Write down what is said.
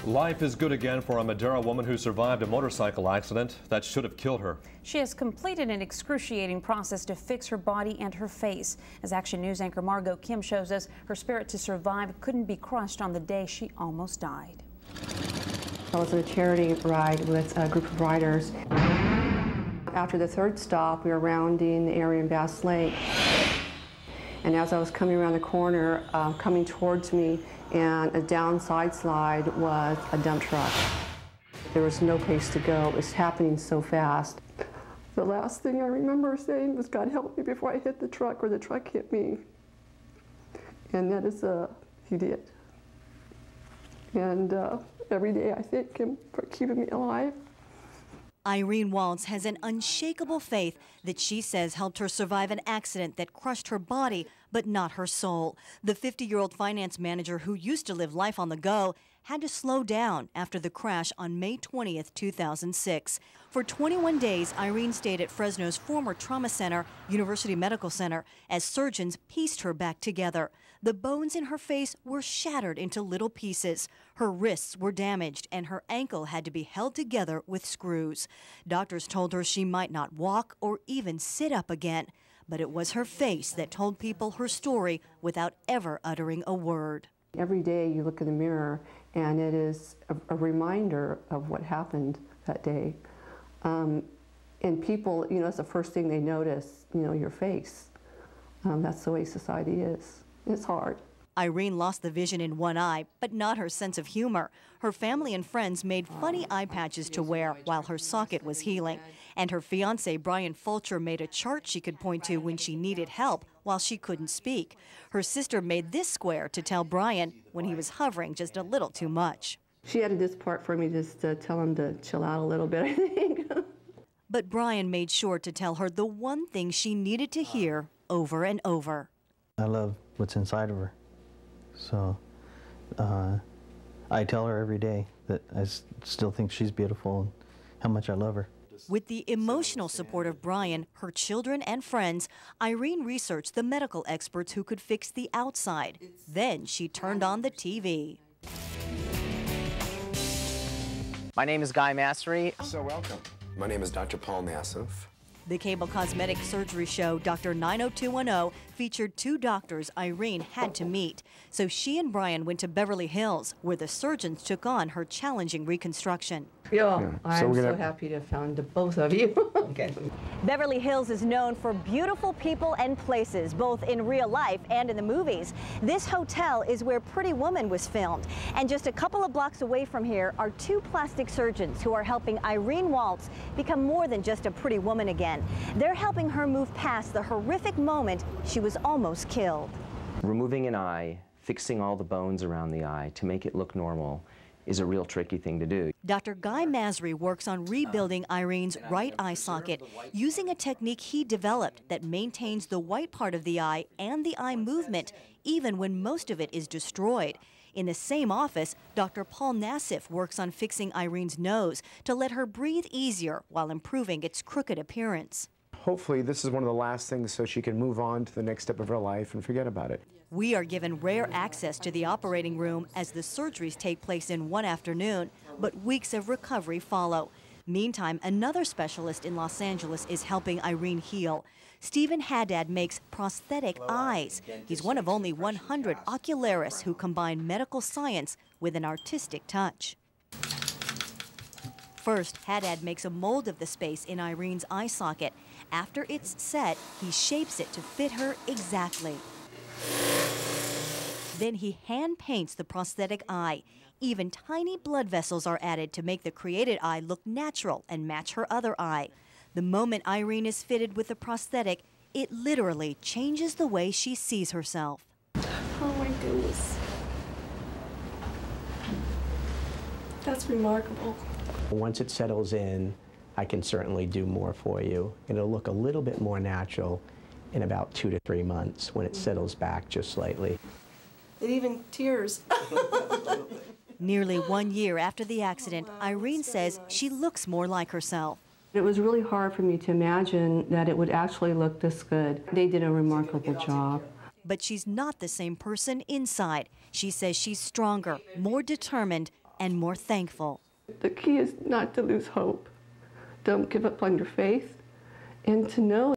Life is good again for a Madera woman who survived a motorcycle accident that should have killed her. She has completed an excruciating process to fix her body and her face. As Action News anchor Margot Kim shows us, her spirit to survive couldn't be crushed on the day she almost died. I was on a charity ride with a group of riders. After the third stop, we were rounding the area in Bass Lake. And as I was coming around the corner, coming towards me, and a downside slide was a dump truck. There was no place to go. It was happening so fast. The last thing I remember saying was, "God help me," before I hit the truck or the truck hit me. And that is, he did. And every day I thank him for keeping me alive. Irene Waltz has an unshakable faith that she says helped her survive an accident that crushed her body, but not her soul. The 50-year-old finance manager who used to live life on the go had to slow down after the crash on May 20th, 2006. For 21 days, Irene stayed at Fresno's former trauma center, University Medical Center, as surgeons pieced her back together. The bones in her face were shattered into little pieces. Her wrists were damaged, and her ankle had to be held together with screws. Doctors told her she might not walk or even sit up again. But it was her face that told people her story without ever uttering a word. Every day you look in the mirror, and it is a reminder of what happened that day. And people, you know, it's the first thing they notice, you know, your face. That's the way society is. It's hard. Irene lost the vision in one eye, but not her sense of humor. Her family and friends made funny eye patches to wear while her socket was healing. And her fiancé, Brian Fulcher, made a chart she could point to when she needed help while she couldn't speak. Her sister made this square to tell Brian when he was hovering just a little too much. She added this part for me just to tell him to chill out a little bit, I think. But Brian made sure to tell her the one thing she needed to hear over and over. I love what's inside of her. So I tell her every day that I still think she's beautiful and how much I love her. With the emotional support of Brian, her children and friends, Irene researched the medical experts who could fix the outside. Then she turned on the TV. My name is Guy Massry. So welcome. My name is Dr. Paul Nassif. The cable cosmetic surgery show, Dr. 90210, featured two doctors Irene had to meet. So she and Brian went to Beverly Hills, where the surgeons took on her challenging reconstruction. Yeah, I'm so happy to have found both of you. Okay. Beverly Hills is known for beautiful people and places, both in real life and in the movies. This hotel is where Pretty Woman was filmed. And just a couple of blocks away from here are two plastic surgeons who are helping Irene Waltz become more than just a pretty woman again. They're helping her move past the horrific moment she was almost killed. Removing an eye, fixing all the bones around the eye to make it look normal is a real tricky thing to do. Dr. Guy Massry works on rebuilding Irene's right eye socket using a technique he developed that maintains the white part of the eye and the eye movement even when most of it is destroyed. In the same office, Dr. Paul Nassif works on fixing Irene's nose to let her breathe easier while improving its crooked appearance. Hopefully this is one of the last things so she can move on to the next step of her life and forget about it. We are given rare access to the operating room as the surgeries take place in one afternoon, but weeks of recovery follow. Meantime, another specialist in Los Angeles is helping Irene heal. Stephen Haddad makes prosthetic eyes. He's one of only 100 ocularists who combine medical science with an artistic touch. First, Haddad makes a mold of the space in Irene's eye socket. After it's set, he shapes it to fit her exactly. Then he hand paints the prosthetic eye. Even tiny blood vessels are added to make the created eye look natural and match her other eye. The moment Irene is fitted with the prosthetic, it literally changes the way she sees herself. Oh my goodness. That's remarkable. Once it settles in, I can certainly do more for you. It'll look a little bit more natural in about 2 to 3 months when it settles back just slightly. It even tears. Nearly 1 year after the accident, Irene says she looks more like herself. It was really hard for me to imagine that it would actually look this good. They did a remarkable job. but she's not the same person inside. She says she's stronger, more determined, and more thankful. The key is not to lose hope. Don't give up on your faith, and to know